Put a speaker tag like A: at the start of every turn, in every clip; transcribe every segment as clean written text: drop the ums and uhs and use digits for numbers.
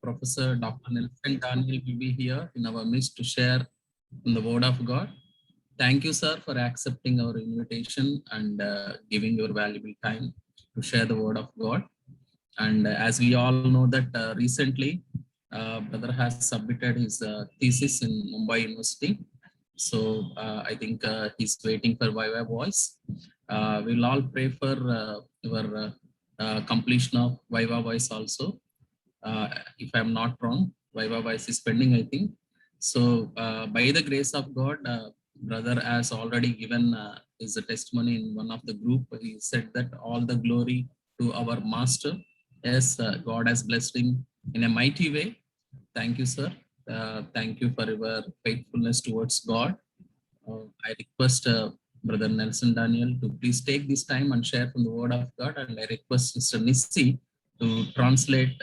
A: Professor Dr. Nelson Daniel will be here in our midst to share from the Word of God. Thank you, sir, for accepting our invitation and giving your valuable time to share the Word of God. And as we all know that recently, brother has submitted his thesis in Mumbai University. So I think he's waiting for Viva Voice. We'll all pray for your completion of Viva Voice also. If I'm not wrong, Viva Voice is pending, I think. So by the grace of God, brother has already given his testimony in one of the group. He said that all the glory to our master. Yes, God has blessed him in a mighty way. Thank you, sir. Thank you for your faithfulness towards God. I request Brother Nelson Daniel to please take this time and share from the Word of God. And I request Sister Nissi to translate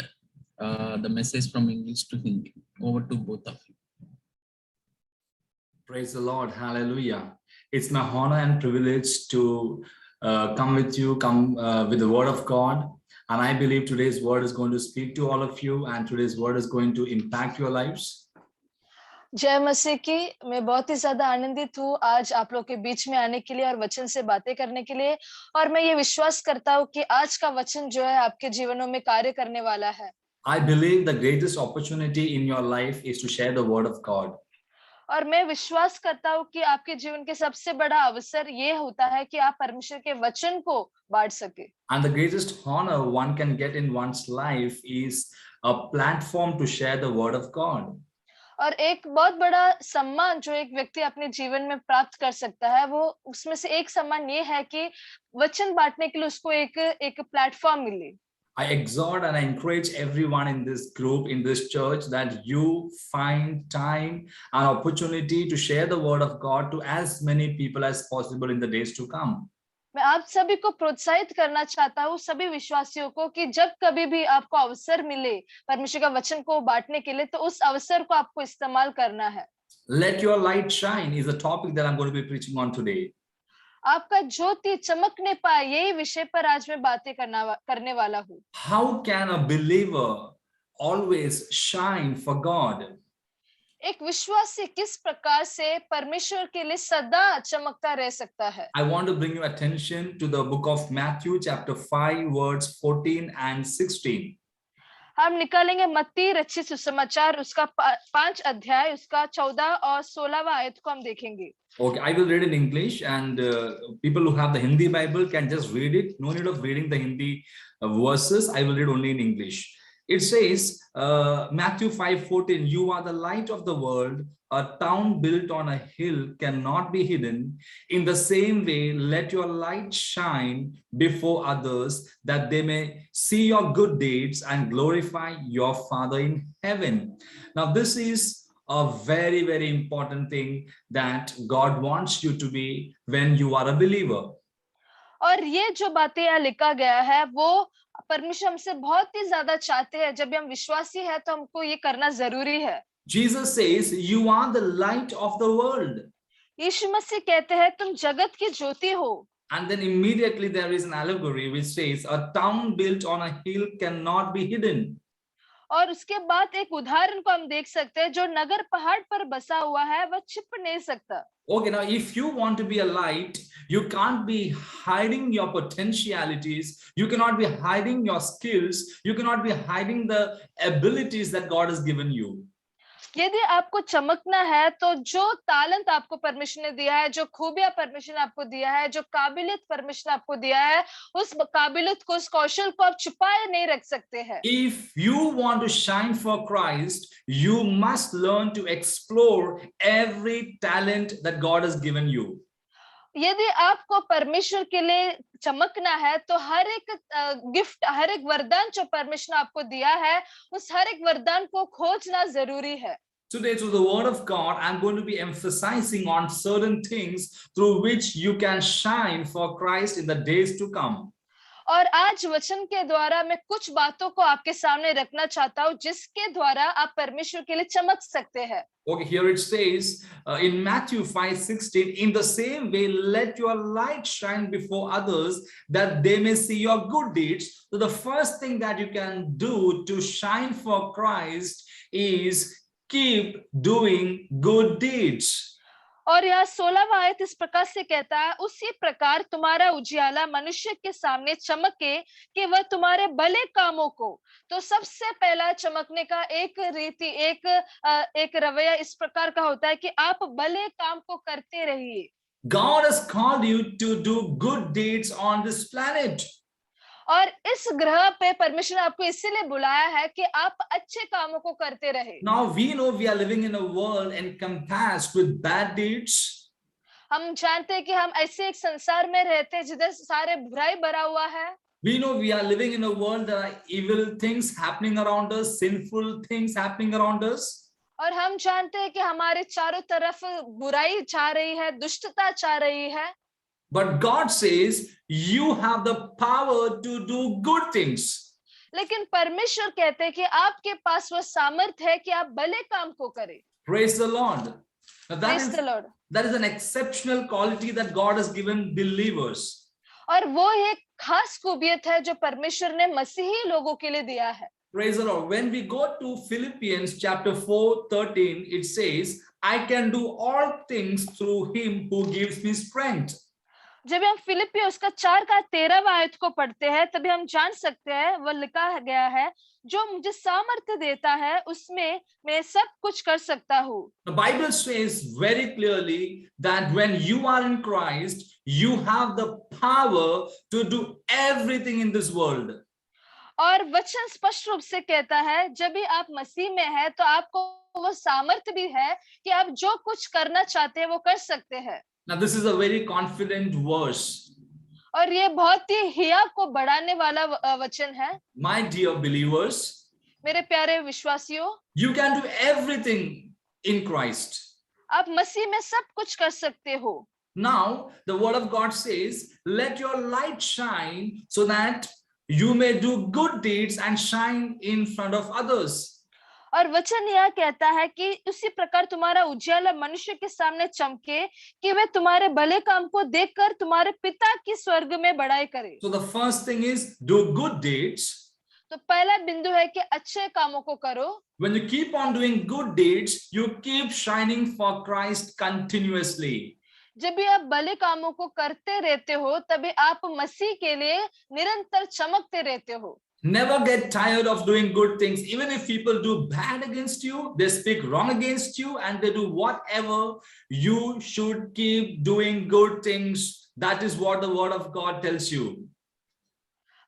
A: the message from English to Hindi. Over to both of you.
B: Praise the Lord. Hallelujah. It's my honor and privilege to come with the Word of God. And I believe today's word is going to speak to all of you, and today's word is going to impact your lives.
C: जय मसीह की। मैं बहुत ही ज्यादा आनंदित हूँ आज आप लोग के बीच में आने के लिए और वचन से बातें करने के लिए। और मैं ये विश्वास करता हूँ कि आज का वचन जो है आपके जीवनों में कार्य करने वाला है।
B: I believe the greatest opportunity in your life is to share the word of God.
C: और मैं विश्वास करता हूँ कि आपके जीवन के सबसे बड़ा अवसर ये होता है कि आप परमेश्वर के वचन को बांट सके।
B: And the greatest honor one can get in one's life is a platform to share the word of God.
C: और एक बहुत बड़ा सम्मान जो एक व्यक्ति अपने जीवन में प्राप्त कर सकता है, वो उसमें से एक सम्मान ये है कि वचन बांटने के लिए उसको एक प्लेटफॉर्म मिले।
B: I exhort and I encourage everyone in this group, in this church, that you find time and opportunity to share the word of God to as many people as possible in the days to come.
C: मैं आप सभी को प्रोत्साहित करना चाहता हूँ, सभी विश्वासियों को, कि जब कभी भी आपको अवसर मिले परमेश्वर का वचन को बांटने के लिए, तो उस अवसर को आपको इस्तेमाल करना है।
B: Let your light shine is the topic that I'm going to be preaching on today.
C: आपका ज्योति चमकने पाए, यही विषय पर आज मैं बातें करने वाला हूँ।
B: How can a believer always shine for God?
C: एक विश्वासी किस प्रकार से परमेश्वर के लिए सदा चमकता रह सकता है?
B: I want to bring your attention to the book of Matthew chapter 5 words 14 and 16.
C: हम निकालेंगे मत्ती रचित सुसमाचार उसका 5 अध्याय उसका 14 और 16वां आयत को हम देखेंगे।
B: Okay, I will read in English, and people who have the Hindi Bible can just read it. No need of reading the Hindi verses. I will read only in English. It says, Matthew 5:14, you are the light of the world. A town built on a hill cannot be hidden. In the same way, let your light shine before others, that they may see your good deeds and glorify your Father in heaven. Now, this is a very, very important thing that God wants you to be when you are a believer.
C: और ये जो बातें यहाँ लिखा गया है, वो परमेश्वर हमसे बहुत ही ज्यादा चाहते हैं। जब हम विश्वासी हैं तो हमको ये करना जरूरी है।
B: Jesus says, you are the light of the world.
C: यीशु मसीह कहते हैं तुम जगत की ज्योति हो।
B: And then immediately there is an allegory which says, a town built on a hill cannot be hidden.
C: और उसके बाद एक उदाहरण को हम देख सकते हैं, जो नगर पहाड़ पर बसा हुआ है वह छिप नहीं सकता।
B: Okay, now if you want to be a light, you can't be hiding your potentialities, you cannot be hiding your skills, you cannot be hiding the abilities that God has given you.
C: यदि आपको चमकना है तो जो तालंत आपको परमेश्वर ने दिया है, जो खूबियां परमेश्वर ने आपको दिया है, जो काबिलियत परमेश्वर ने आपको दिया है, उस काबिलियत को, उस कौशल को आप छुपाए नहीं रख सकते हैं।
B: If you want to shine for Christ, you must learn to explore every talent that God has given you.
C: यदि आपको परमेश्वर के लिए चमकना है तो हर एक गिफ्ट, हर एक वरदान जो परमेश्वर ने आपको दिया है, उस हर एक वरदान को खोजना जरूरी है।
B: Today, through the word of God, I'm going to be emphasizing on certain things through which you can shine for Christ in the days to come.
C: और आज वचन के द्वारा मैं कुछ बातों को आपके सामने रखना चाहता हूँ जिसके द्वारा आप परमेश्वर के लिए चमक सकते हैं।
B: Okay, here it says in Matthew 5:16, in the same way, let your light shine before others that they may see your good deeds. So the first thing that you can do to shine for Christ is keep doing good deeds.
C: और यह 16वां आयत इस प्रकार से कहता है, उसी प्रकार तुम्हारा उजियाला मनुष्य के सामने चमके कि वह तुम्हारे भले कामों को। तो सबसे पहला चमकने का एक रीति, एक रवैया इस प्रकार का होता है कि आप भले काम को करते रहिए।
B: God has called you to do good deeds on this planet.
C: और इस ग्रह पे परमेश्वर ने आपको इसीलिए बुलाया है कि आप अच्छे कामों को करते रहे।
B: Now we know we are living in a world encompassed with bad deeds.
C: हम जानते हैं कि हम ऐसे एक संसार में रहते हैं जिधर सारे बुराई भरा हुआ है।
B: We know we are living in a world that are evil things happening around us, sinful things happening around us.
C: और हम जानते हैं कि हमारे चारों तरफ बुराई छा रही है, दुष्टता छा रही है।
B: But God says you have the power to do good things.
C: लेकिन परमेश्वर कहते हैं कि आपके पास वो सामर्थ्य है कि आप भले काम को करें।
B: Praise the Lord. Now
C: Praise the Lord.
B: that is an exceptional quality that God has given believers.
C: और वो एक खास खूबियत है जो परमेश्वर ने मसीही लोगों के लिए दिया है।
B: Praise the Lord. When we go to Philippians chapter 4:13, it says, I can do all things through him who gives me strength.
C: जब हम फिलिप्पी उसका 4 का 13वां आयत को पढ़ते हैं तभी हम जान सकते हैं वो लिखा गया है, जो मुझे सामर्थ्य देता है उसमें मैं सब कुछ कर सकता हूँ।
B: The Bible says very clearly that when you are in Christ, you have the power to do everything in this world.
C: और वचन स्पष्ट रूप से कहता है जब भी आप मसीह में हैं तो आपको वो सामर्थ्य भी है कि आप जो कुछ करना चाहते हैं वो कर सकते हैं।
B: Now this is a very confident verse.
C: और ये बहुत ही हिया को बढ़ाने वाला वचन है।
B: My dear believers,
C: मेरे प्यारे विश्वासियों,
B: you can do everything in Christ.
C: आप मसीह में सब कुछ कर सकते हो।
B: Now the word of God says, let your light shine so that you may do good deeds and shine in front of others.
C: और वचन यह कहता है कि उसी प्रकार तुम्हारा उजियाला मनुष्य के सामने चमके कि वे तुम्हारे भले काम को देखकर तुम्हारे पिता की स्वर्ग में बड़ाई करे।
B: So the first thing is do good deeds.
C: तो पहला बिंदु है कि अच्छे कामों को करो।
B: When you keep on doing good deeds, you keep shining for Christ continuously.
C: जब भी आप भले कामों को करते रहते हो तभी आप मसीह के लिए निरंतर चमकते रहते हो।
B: Never get tired of doing good things. Even if people do bad against you, they speak wrong against you, and they do whatever, you should keep doing good things. That is what the word of God tells you.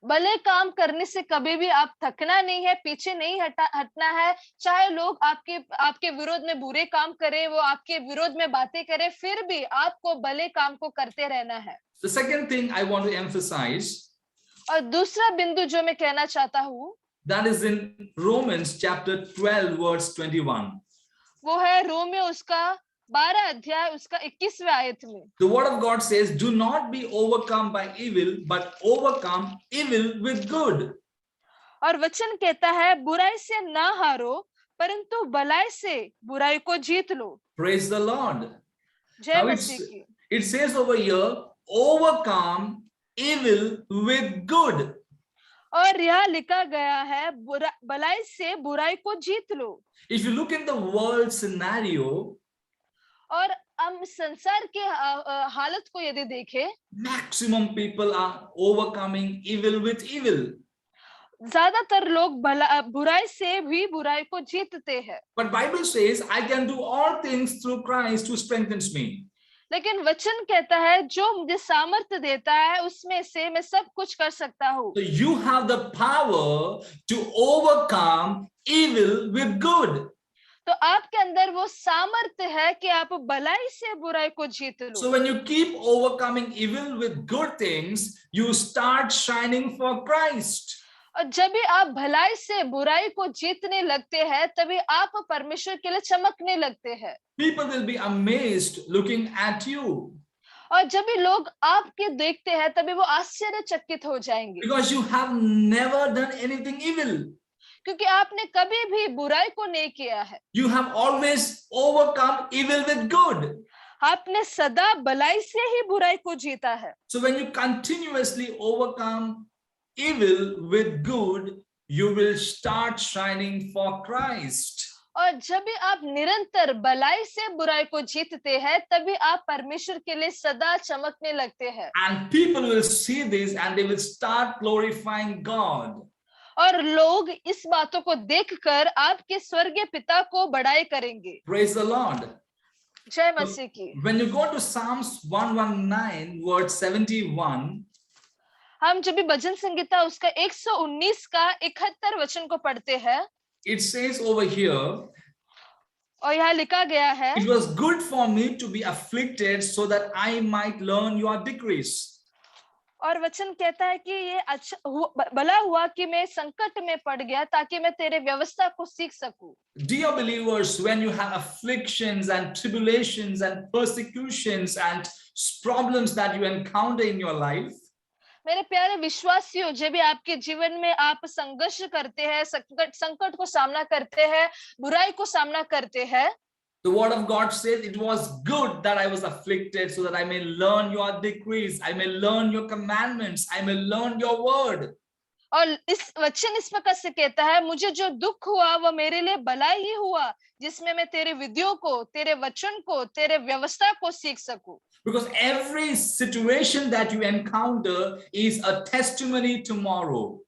C: भले काम करने से कभी भी आप थकना नहीं है, पीछे नहीं हटना है। चाहे लोग आपके विरोध में बुरे काम करें, वो आपके विरोध में बातें करें, फिर भी आपको भले काम को करते रहना है।
B: The second thing I want to emphasize,
C: और दूसरा बिंदु जो मैं कहना चाहता हूँ,
B: that is in Romans chapter 12 verse 21.
C: वो है रोमियो उसका 12 अध्याय उसका 21वें आयत में।
B: The word of God says, do not be overcome by evil, but overcome evil with good.
C: और वचन कहता है बुराई से ना हारो परंतु भलाई से बुराई को जीत लो।
B: Praise the Lord.
C: जय मसीह की।
B: It says over here, overcome evil with good.
C: और यह लिखा गया है भलाई से बुराई को जीत लो।
B: If you look in the world scenario,
C: और हम संसार के हालत को यदि देखें,
B: maximum people are overcoming evil with evil.
C: ज्यादातर लोग बुराई से भी बुराई को जीतते हैं।
B: But Bible says, I can do all things through Christ who strengthens me.
C: लेकिन वचन कहता है जो मुझे सामर्थ्य देता है उसमें से मैं सब कुछ कर सकता हूँ।
B: So you have the power to overcome evil with good.
C: तो आपके अंदर वो सामर्थ्य है कि आप भलाई से बुराई को जीत लो।
B: So when you keep overcoming evil with good things, you start shining for Christ.
C: और जब भी आप भलाई से बुराई को जीतने लगते हैं तभी आप परमेश्वर के लिए चमकने लगते हैं।
B: People will be amazed looking at you.
C: और जब भी लोग आपके देखते हैं तभी वो आश्चर्यचकित हो जाएंगे,
B: because you have never done anything evil.
C: क्योंकि आपने कभी भी बुराई को नहीं किया है।
B: You have always overcome evil with good.
C: आपने सदा भलाई से ही बुराई को जीता है।
B: So when you continuously overcome evil with good, you will start shining for Christ.
C: और जब भी आप निरंतर भलाई से बुराई को जीतते हैं तभी आप परमेश्वर के लिए सदा चमकने लगते हैं।
B: And people will see this and they will start glorifying God.
C: और लोग इस बातों को देखकर आपके स्वर्गीय पिता को बड़ाई करेंगे।
B: Praise the Lord.
C: जय मसीह की।
B: When you go to Psalms 119 verse 71,
C: हम जब भी भजन संगीता उसका 119 का 71 वचन को पढ़ते हैं,
B: it says over here,
C: और यहाँ लिखा गया है,
B: it was good for me to be afflicted so that I might learn your decrees.
C: और वचन कहता है कि ये भला हुआ कि मैं संकट में पड़ गया ताकि मैं तेरे व्यवस्था को सीख सकूं।
B: Dear believers, when you have afflictions and tribulations and persecutions and problems that you encounter in your life,
C: मेरे प्यारे विश्वासियों, जब भी आपके जीवन में आप संघर्ष करते हैं, संकट को सामना करते हैं, बुराई को सामना करते हैं,
B: the word of God says it was good that I was afflicted so that I may learn your decrees, I may learn your commandments, I may learn your word.
C: और इस वचन इस प्रकार से कहता है, मुझे जो दुख हुआ वो मेरे लिए भलाई ही हुआ, जिसमें मैं तेरे विधियों को, तेरे वचन को, तेरे व्यवस्था को सीख सकूं।
B: Because every situation that you encounter is a testimony tomorrow.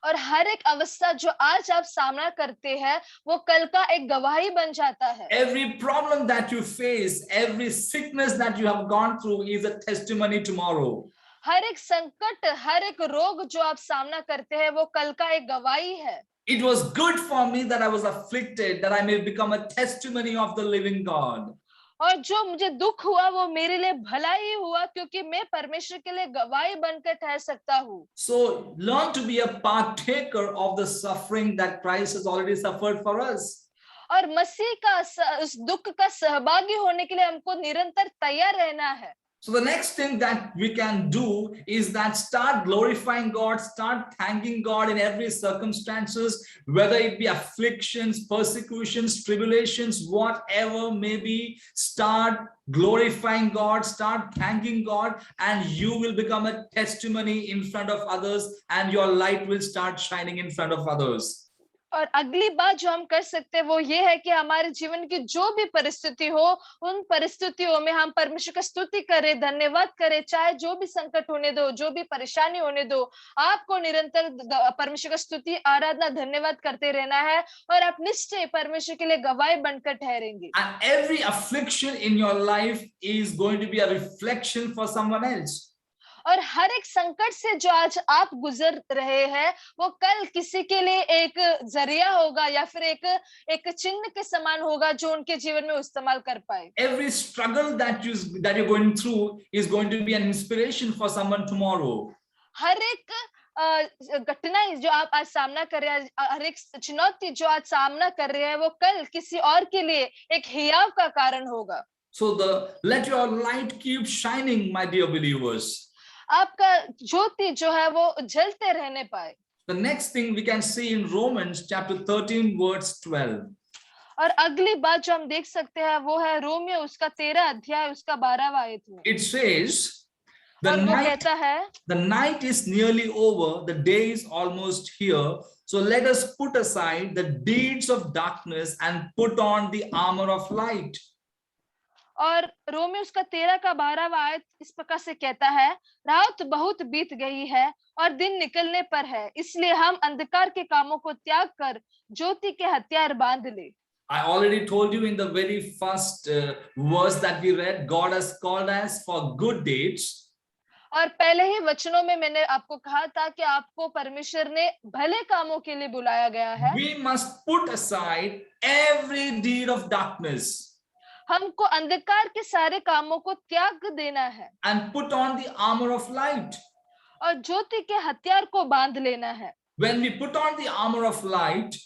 C: और हर एक अवस्था जो आज आप सामना करते हैं वो कल का एक गवाही बन जाता है।
B: Every problem that you face, every sickness that you have gone through is a testimony tomorrow.
C: हर एक संकट, हर एक रोग जो आप सामना करते हैं वो कल का एक गवाही है।
B: It was good for me that I was afflicted, that I may become a testimony of the living God.
C: और जो मुझे दुख हुआ वो मेरे लिए भला ही हुआ, क्योंकि मैं परमेश्वर के लिए गवाही बनकर ठहर सकता हूँ।
B: So learn to be a partaker of the suffering that Christ has already suffered for us.
C: और मसीह का उस दुख का सहभागी होने के लिए हमको निरंतर तैयार रहना है।
B: So the next thing that we can do is that start glorifying God, start thanking God in every circumstances, whether it be afflictions, persecutions, tribulations, whatever may be, start glorifying God, start thanking God, and you will become a testimony in front of others, and your light will start shining in front of others.
C: और अगली बात जो हम कर सकते हैं वो ये है कि हमारे जीवन की जो भी परिस्थिति हो, उन परिस्थितियों में हम परमेश्वर की स्तुति करें, धन्यवाद करें, चाहे जो भी संकट होने दो, जो भी परेशानी होने दो, आपको निरंतर परमेश्वर की स्तुति, आराधना, धन्यवाद करते रहना है और आप निश्चय परमेश्वर के लिए गवाही बनकर ठहरेंगे।
B: And every affliction in your life is going to be a reflection for someone else.
C: और हर एक संकट से जो आज आप गुजर रहे हैं वो कल किसी के लिए एक जरिया होगा या फिर एक चिन्ह के समान होगा जो उनके जीवन में इस्तेमाल कर पाए।
B: Every struggle that you're going through is going to be an inspiration for someone tomorrow.
C: हर एक घटना जो आप आज सामना कर रहे हैं, हर एक चुनौती जो आज सामना कर रहे हैं वो कल किसी और के लिए एक हियाव का कारण होगा।
B: So let your light keep shining, my dear believers.
C: आपका ज्योति जो है वो जलते रहने पाए।
B: The next thing we can see in Romans chapter 13 verse 12.
C: और अगली बात जो हम देख सकते हैं वो है रोमियो उसका 13 अध्याय उसका 12वां आयत में।
B: It says,
C: और वो कहता है,
B: the night is nearly over, the day is almost here, so let us put aside the deeds of darkness and put on the armor of light.
C: और रोमियो उसका 13 का 12वां आयत इस प्रकार से कहता है, रात बहुत बीत गई है और दिन निकलने पर है, इसलिए हम अंधकार के कामों को त्याग कर ज्योति के हथियार बांध ले।
B: I already told you in the very first verse that we read, God has called us for good deeds.
C: और पहले ही वचनों में मैंने आपको कहा था कि आपको परमेश्वर ने भले कामों के लिए बुलाया गया है।
B: We must put aside every deed of darkness.
C: हमको अंधकार के सारे कामों को त्याग देना है
B: and put on the armor of light.
C: और ज्योति के हथियार को बांध लेना है।
B: When we put on the armor of light,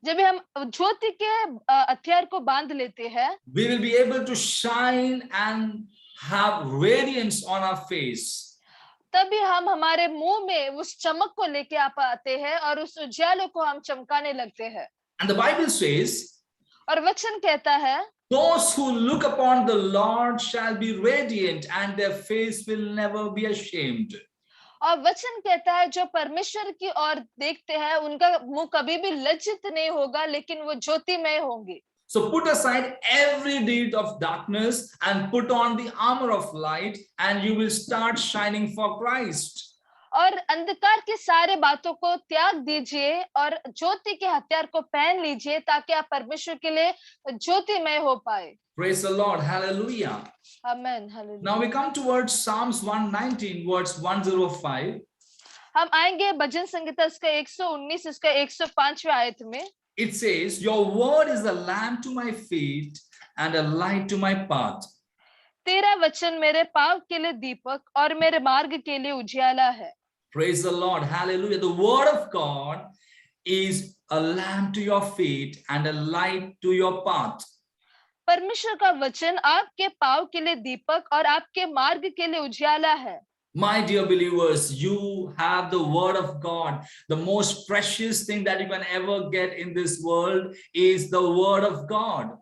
C: जब हम ज्योति के हथियार को बांध लेते हैं,
B: we will be able to shine and have radiance on our face.
C: तभी हम हमारे मुंह में उस चमक को लेके आ पाते हैं और उस उजाले को हम चमकाने लगते हैं।
B: And the Bible says,
C: और वचन कहता है,
B: those who look upon the Lord shall be radiant and their face will never be ashamed.
C: और वचन कहता है जो परमेश्वर की ओर देखते हैं उनका मुंह कभी भी लज्जित नहीं होगा, लेकिन वो ज्योतिमय होंगे।
B: So put aside every deed of darkness and put on the armor of light, and you will start shining for Christ.
C: और अंधकार के सारे बातों को त्याग दीजिए और ज्योति के हथियार को पहन लीजिए ताकि आप परमेश्वर के लिए ज्योतिमय हो पाए।
B: Praise the Lord. Hallelujah.
C: Amen, hallelujah.
B: Now we come towards Psalms 119, verse 105.
C: हम आएंगे भजन संहिता उसका 119 उसका 105वें आयत में।
B: It says, your word is a lamp to my feet and a light to my path.
C: तेरा वचन मेरे पाँव के लिए दीपक और मेरे मार्ग के लिए उजियाला है।
B: Praise the Lord. Hallelujah. The word of God is a lamp to your feet and a light to your path.
C: परमेश्वर का वचन आपके पाँव के लिए दीपक और आपके मार्ग के लिए उजियाला है।
B: My dear believers, you have the word of God. The most precious thing that you can ever get in this world is the word of God.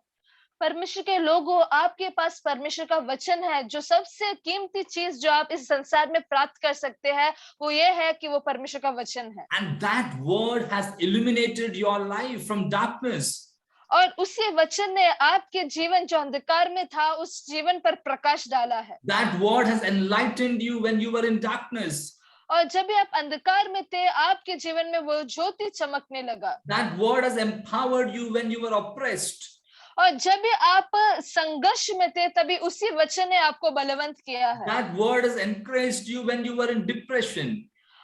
C: परमेश्वर के लोगों, आपके पास परमेश्वर का वचन है। जो सबसे कीमती चीज जो आप इस संसार में प्राप्त कर सकते हैं वो ये है कि वो परमेश्वर का वचन है।
B: And that word has illuminated your life from darkness.
C: और उसी वचन ने आपके जीवन जो अंधकार में था उस जीवन पर प्रकाश डाला है।
B: That word has enlightened you when you were in darkness.
C: और जब भी आप अंधकार में थे आपके जीवन में वो ज्योति चमकने लगा।
B: That word has empowered you when you were oppressed.
C: और जब भी आप संघर्ष में थे तभी उसी वचन ने आपको बलवंत किया है।
B: That word has encouraged you when you were in depression.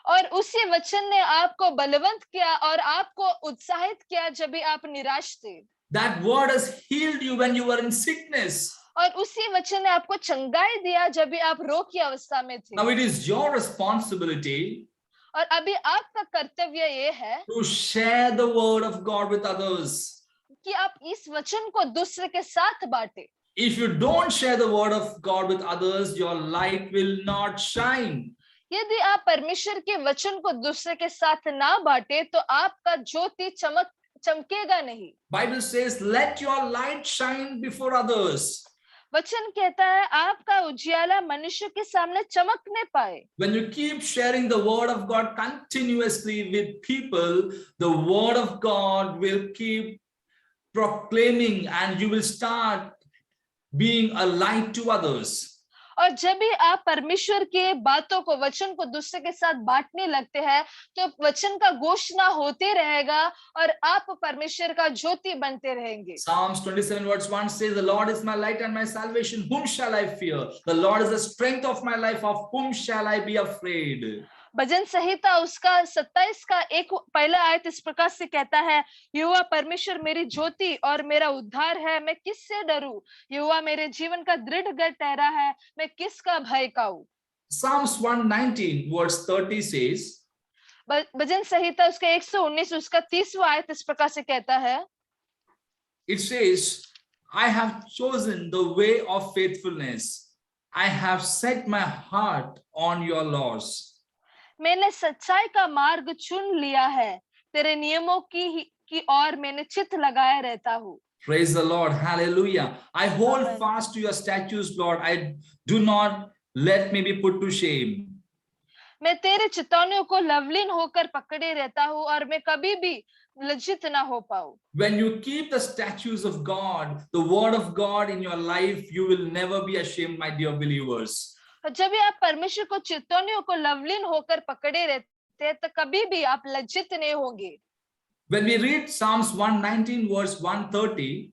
C: और उसी वचन ने आपको बलवंत किया और आपको उत्साहित किया जब भी आप निराश थे।
B: That word has healed you when you were in sickness.
C: और उसी वचन ने आपको चंगाई दिया जब भी आप रोग की अवस्था में थे।
B: Now it is your responsibility
C: और अभी आपका कर्तव्य ये है
B: to share the word of God with others.
C: कि आप इस वचन को दूसरे के साथ बांटे।
B: If you don't share the word of God with others, your light will not shine.
C: यदि आप परमेश्वर के वचन को दूसरे के साथ ना बांटे तो आपका ज्योति चमकेगा नहीं।
B: Bible says, let your light shine before others.
C: वचन कहता है आपका उजियाला मनुष्य के सामने चमकने पाए।
B: When you keep sharing the word of God continuously with people, the word of God will keep proclaiming and you will start being a light to others.
C: और जब भी आप परमेश्वर के बातों को वचन को दूसरे के साथ बांटने लगते हैं तो वचन का घोषणा होते रहेगा और आप परमेश्वर का ज्योति बनते रहेंगे।
B: Psalms 27 verse 1 says, the Lord is my light and my salvation, whom shall I fear? The Lord is the strength of my life, of whom shall I be afraid?
C: भजन संहिता उसका 27 का एक पहला आयत इस प्रकार से कहता है, यहोवा परमेश्वर मेरी ज्योति और मेरा उद्धार है, मैं किससे डरूं? यहोवा मेरे जीवन का दृढ़ गढ़ ठहरा है, मैं किसका भय खाऊं?
B: Psalms 119 verse 30 says,
C: भजन संहिता उसका 119 उसका 30वां आयत इस प्रकार से कहता है,
B: it says, I have chosen the way of faithfulness. I have set my heart on your laws.
C: मैंने सच्चाई का मार्ग चुन लिया है, तेरे नियमों की ओर मैंने चित्त लगाए रहता हूँ।
B: Praise the Lord. Hallelujah. I hold
C: Amen.
B: fast to your statutes, Lord. I do not let me be put to shame.
C: मैं तेरे चितौनियों को लवलीन होकर पकड़े रहता हूँ और मैं कभी भी लज्जित ना हो पाऊं।
B: When you keep the statutes of God, the word of God in your life, you will never be ashamed, my dear believers.
C: जब भी आप परमेश्वर को चितौनियों को लवलीन होकर पकड़े रहते हैं तो कभी भी आप लज्जित नहीं होंगे।
B: When we read Psalms 119 verse 130,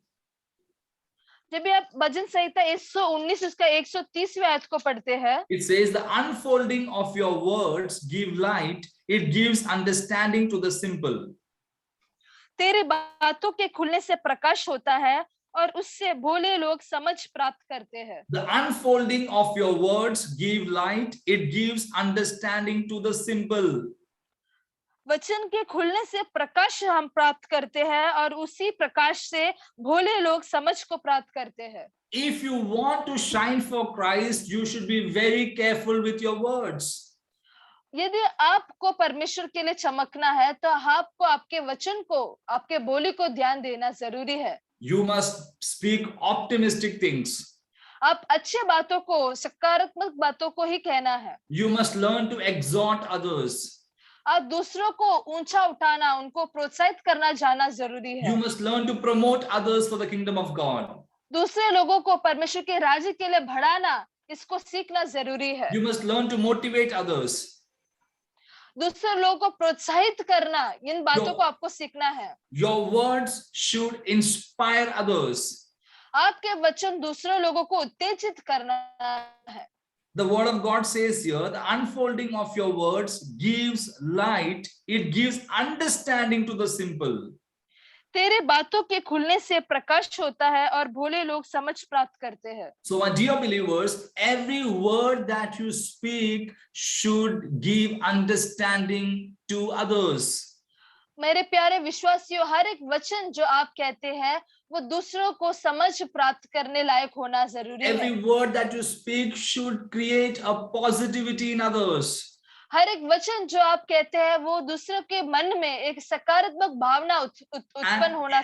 C: जब भी आप भजन संहिता 119 उसका 130वें आयत को पढ़ते हैं,
B: it says, the unfolding of your words give light, it gives understanding to the simple.
C: तेरे बातों के खुलने से प्रकाश होता है और उससे भोले लोग समझ प्राप्त करते हैं।
B: The unfolding of your words give light, it gives understanding to the simple.
C: वचन के खुलने से प्रकाश हम प्राप्त करते हैं और उसी प्रकाश से भोले लोग समझ को प्राप्त करते हैं।
B: if you want to shine for Christ, you should be very careful with your words.
C: यदि आपको परमेश्वर के लिए चमकना है तो आपको आपके वचन को, आपके बोली को ध्यान देना जरूरी है.
B: You must speak optimistic things.
C: आप अच्छे बातों को, सकारात्मक बातों को ही कहना है.
B: You must learn to exhort others.
C: आप दूसरों को ऊंचा उठाना, उनको प्रोत्साहित करना जाना जरूरी है.
B: You must learn to promote others for the kingdom of God.
C: दूसरे लोगों को परमेश्वर के राज्य के लिए बढ़ाना, इसको सीखना जरूरी है.
B: You must learn to motivate others.
C: दूसरे लोगों को प्रोत्साहित करना, इन बातों को आपको सीखना है.
B: Your words should inspire others.
C: आपके वचन दूसरे लोगों को उत्तेजित करना है.
B: The word of God says here, the unfolding of your words gives light, it gives understanding to the simple.
C: तेरे बातों के खुलने से प्रकाश होता है और भोले लोग समझ प्राप्त करते हैं.
B: So my dear believers, every word that you speak should give understanding to others.
C: मेरे प्यारे विश्वासियों, हर एक वचन जो आप कहते हैं वो दूसरों को समझ प्राप्त करने लायक होना जरूरी है.
B: Every word that you speak should create a positivity in others.
C: हर एक वचन जो आप कहते हैं वो दूसरों के मन में एक सकारात्मक भावना उत्पन्न होना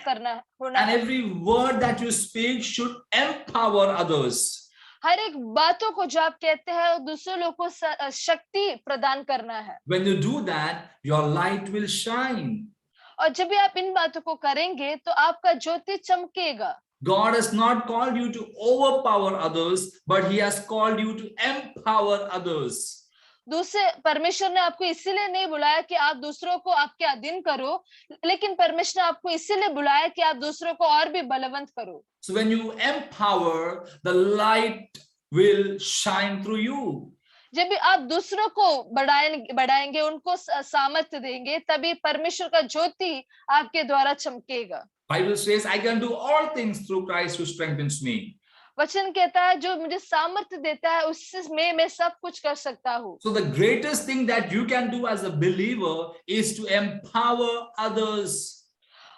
B: And
C: है.
B: every word that you speak should empower others.
C: हर एक बातों को जो आप कहते हैं वो दूसरे लोगों को शक्ति प्रदान करना है.
B: When you do that, your light will shine.
C: और जब भी आप इन बातों को करेंगे तो आपका ज्योति चमकेगा.
B: God has not called you to overpower others, but He has called you to empower others.
C: दूसरे, परमेश्वर ने आपको इसीलिए नहीं बुलाया कि आप दूसरों को आपके अधीन करो, लेकिन परमेश्वर ने आपको इसीलिए बुलाया कि आप दूसरों को और भी बलवंत करो.
B: So when you empower, the light will shine through you.
C: जब भी आप दूसरों को बढ़ाएंगे, उनको सामर्थ्य देंगे, तभी परमेश्वर का ज्योति आपके द्वारा चमकेगा.
B: Bible says, I can do all things through Christ who strengthens me.
C: वचन कहता है जो मुझे सामर्थ्य देता है उससे मैं सब कुछ कर सकता हूँ.
B: So the greatest thing that you can do as a believer is to empower others.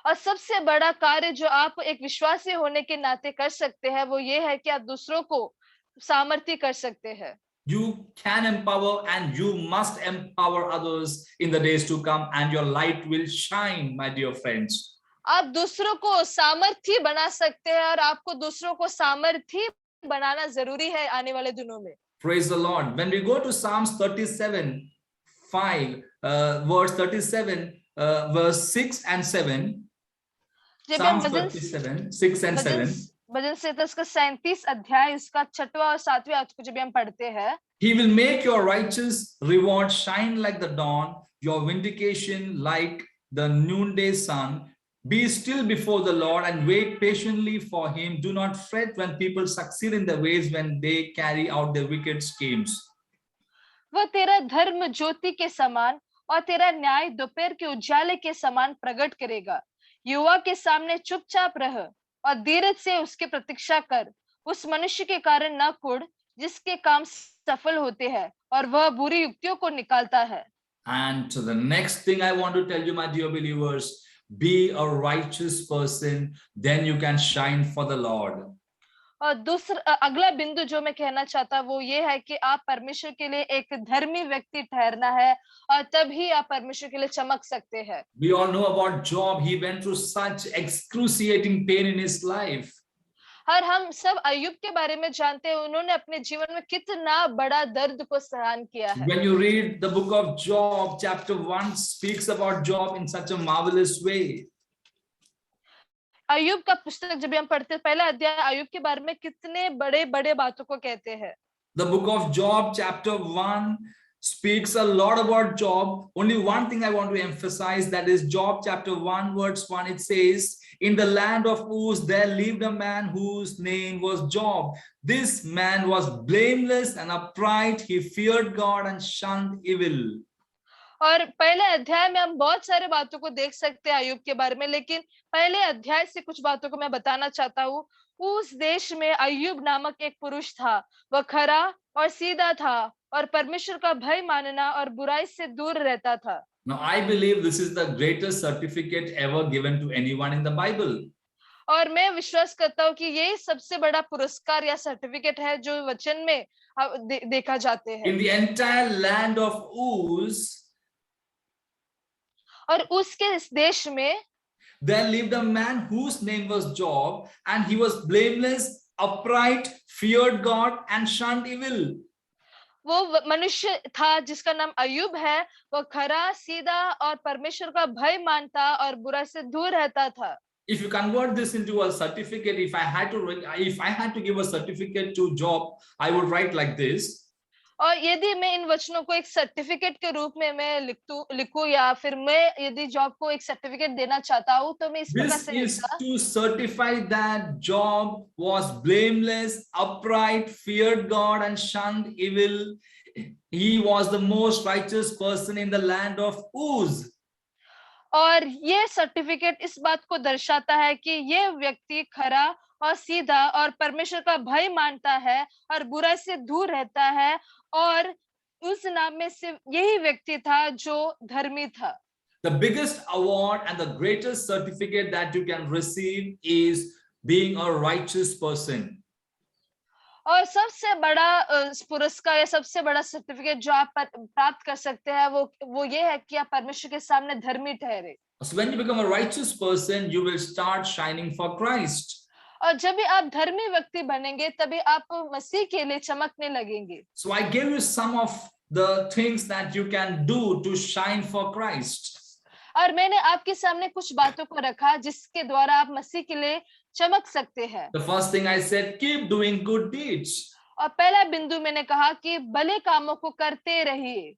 C: और सबसे बड़ा कार्य जो आप एक विश्वासी होने के नाते कर सकते हैं वो ये है कि आप दूसरों को सामर्थ्य कर सकते हैं.
B: You can empower and you must empower others in the days to come, and your light will shine, my dear friends.
C: आप दूसरों को सामर्थ्य बना सकते हैं और आपको दूसरों को सामर्थ्य बनाना जरूरी है आने वाले दिनों में.
B: Praise the Lord. When we go to Psalms 37, 5, verse 37, verse 6 and 7. Psalms 37, 6 and 7.
C: भजन 37 का 37 अध्याय उसका 6वां और 7वें आयत को जब हम पढ़ते हैं.
B: He will make your righteous reward shine like the dawn, your vindication like the noonday sun. Be still before the Lord and wait patiently for Him. Do not fret when people succeed in their ways, when they carry out their wicked schemes.
C: वह तेरा धर्म ज्योति के समान और तेरा न्याय दोपहर के उजाले के समान प्रकट करेगा. युवा के सामने चुपचाप रह और धीरज से उसकी प्रतीक्षा कर. उस मनुष्य के कारण न कुढ़ जिसके काम सफल होते हैं और वह बुरी युक्तियों को निकालता है.
B: And so the next thing I want to tell you, my dear believers, be a righteous person, then you can shine for the Lord.
C: और दूसरा अगला बिंदु जो मैं कहना चाहता वो ये है कि आप परमेश्वर के लिए एक धर्मी व्यक्ति ठहरना है और तभी आप परमेश्वर के लिए चमक सकते हैं.
B: We all know about Job. He went through such excruciating pain in his life.
C: और हम सब अय्यूब के बारे में जानते हैं, उन्होंने अपने जीवन में कितना बड़ा दर्द को सहन किया है.
B: When you read the book of Job, chapter 1 speaks about Job in such a marvelous way.
C: अय्यूब का पुस्तक जब हम पढ़ते हैं, पहला अध्याय अय्यूब के बारे में कितने बड़े-बड़े बातों को कहते हैं.
B: The book of Job, chapter 1 speaks a lot about Job. Only one thing I want to emphasize, that is Job chapter 1 verse 1. It says, in the land of Uz there lived a man whose name was Job. This man was blameless and upright. He feared God and shunned evil.
C: और पहले अध्याय में हम बहुत सारे बातों को देख सकते हैं अय्यूब के बारे में, लेकिन पहले अध्याय से कुछ बातों को मैं बताना चाहता हूँ. उस देश में अय्यूब नामक एक पुरुष था. वह खरा और सीधा था और परमेश्वर का भय मानना और बुराई से दूर रहता था.
B: Now I believe this is the greatest certificate ever given to anyone in the Bible.
C: और मैं विश्वास करता हूँ कि यही सबसे बड़ा पुरस्कार या सर्टिफिकेट है जो वचन में देखा जाते हैं।
B: In the entire land of Uz,
C: और उसके इस देश में
B: there lived a man whose name was Job, and he was blameless, upright, feared God, and shunned evil.
C: वो मनुष्य था जिसका नाम अय्यूब है। वो खरा, सीधा और परमेश्वर का भय मानता और बुरा से दूर रहता था।
B: If you convert this into a certificate, if I had to give a certificate to Job, I would write like this.
C: और यदि मैं इन वचनों को एक सर्टिफिकेट के रूप में मैं लिखूं या फिर मैं यदि जॉब को एक सर्टिफिकेट देना चाहता हूं तो मैं इस प्रकार
B: This
C: से
B: is
C: लिखता।
B: to certify that Job was blameless, upright, feared God, and shunned evil. He was the most righteous person in the land of Uz.
C: और ये सर्टिफिकेट इस बात को दर्शाता है कि ये व्यक्ति खरा और सीधा और परमेश्वर का भय मानता है और बुराई से दूर रहता है, और उस नाम में सिर्फ यही व्यक्ति था जो धर्मी था।
B: The biggest award and the greatest certificate that you can receive is being a righteous person.
C: और सबसे बड़ा पुरस्कार या सबसे बड़ा सर्टिफिकेट जो आप प्राप्त कर सकते हैं वो ये है कि आप परमेश्वर के सामने धर्मी ठहरे।
B: So when you become a righteous person, you will start shining for Christ.
C: और जब भी आप धर्मी व्यक्ति बनेंगे तभी आप मसीह के लिए चमकने लगेंगे।
B: So I gave you some of the things that you can do to shine for Christ.
C: और मैंने आपके सामने कुछ बातों को रखा जिसके द्वारा आप मसीह के लिए चमक सकते हैं।
B: The first thing I said, keep doing good deeds.
C: और पहला बिंदु मैंने कहा कि भले कामों को करते रहिए।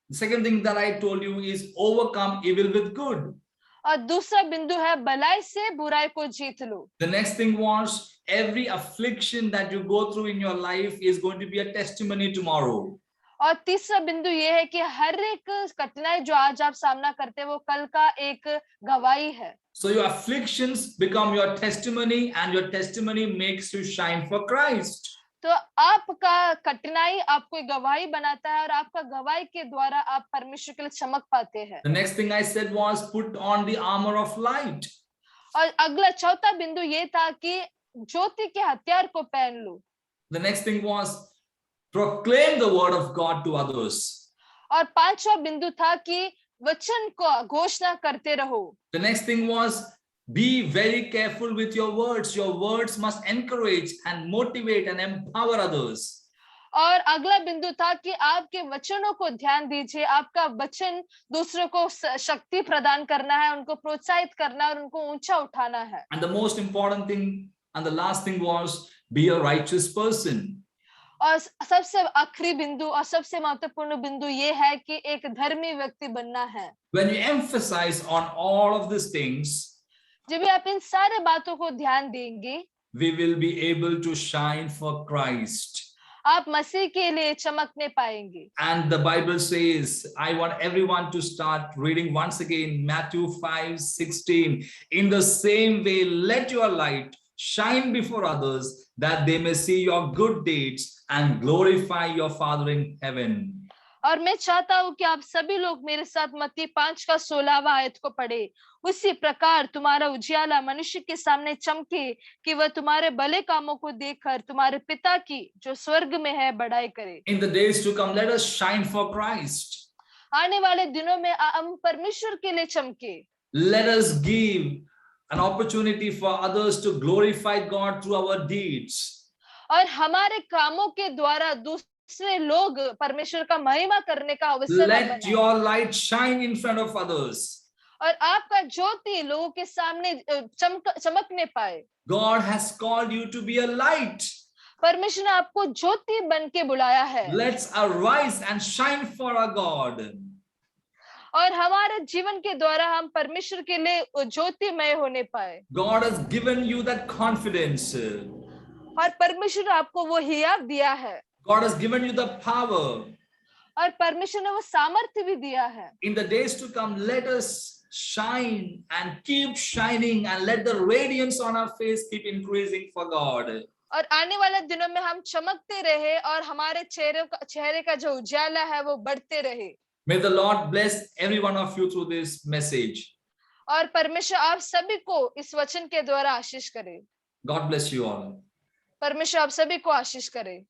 B: The second thing that I told you is overcome evil with good.
C: और दूसरा बिंदु है भलाई से बुराई को जीत लो।
B: The next thing was every affliction that you go through in your life is going to be a testimony tomorrow.
C: और तीसरा बिंदु ये है कि हर एक कठिनाई जो आज आप सामना करते हैं वो कल का एक गवाही है।
B: So your afflictions become your testimony, and your testimony makes you shine for Christ.
C: तो आपका कठिनाई आपको गवाही बनाता है और आपका गवाही के द्वारा आप परमेश्वर के लिए चमक पाते हैं।
B: The next thing I said was put on the armor of light.
C: और अगला चौथा बिंदु ये था कि ज्योति के हथियार को पहन लो।
B: The next thing was proclaim the word of God to others.
C: और पांचवा बिंदु था कि वचन को घोषणा करते रहो।
B: The next thing was be very careful with your words. Your words must encourage and motivate and empower others.
C: और अगला बिंदु था कि आपके वचनों को ध्यान दीजिए। आपका वचन दूसरों को शक्ति प्रदान करना है, उनको प्रोत्साहित करना है और उनको ऊंचा उठाना है।
B: And the most important thing and the last thing was be a righteous person.
C: और सबसे आखिरी बिंदु और सबसे महत्वपूर्ण बिंदु ये है कि एक धर्मी व्यक्ति बनना है।
B: When you emphasize on all of these things,
C: जब आप इन सारे बातों को ध्यान देंगे,
B: we will be able to shine for Christ.
C: आप मसीह के लिए चमकने पाएंगे।
B: And the Bible says, I want everyone to start reading once again Matthew 5:16. In the same way, let your light shine before others, that they may see your good deeds and glorify your Father in heaven.
C: और मैं चाहता हूं कि आप सभी लोग मेरे साथ मत्ती 5 का 16वां आयत को पढ़े। उसी प्रकार तुम्हारा उजियाला मनुष्य के सामने चमके कि वह तुम्हारे भले कामों को देखकर तुम्हारे पिता की जो स्वर्ग में है बड़ाई करे।
B: In the days to come, let us shine for Christ.
C: आने वाले दिनों में हम परमेश्वर के लिए चमके।
B: Let us give an opportunity for others to glorify God through our deeds.
C: और हमारे कामों के द्वारा दूसरे लोग परमेश्वर का महिमा करने का अवसर
B: Let your light shine in front of others.
C: और आपका ज्योति लोगों के सामने चमकने पाए।
B: God has called you to be a light.
C: परमेश्वर ने आपको ज्योति बन के बुलाया है।
B: Let's arise and shine for our God.
C: और हमारे जीवन के द्वारा हम परमेश्वर के लिए ज्योतिमय होने पाए।
B: God has given you that confidence.
C: और परमेश्वर ने आपको वो हियाव दिया है।
B: God has given you the power.
C: और परमेश्वर ने वो सामर्थ्य भी दिया है।
B: In the days to come, let us shine and keep shining, and let the radiance on our face keep increasing for God.
C: और आने वाले दिनों में हम चमकते रहे और हमारे चेहरे का जो उजाला है वो बढ़ते रहे।
B: May the Lord bless every one of you through this message.
C: और परमेश्वर आप सभी को इस वचन के द्वारा आशीष करे।
B: God bless you all.
C: परमेश्वर आप सभी को आशीष करे।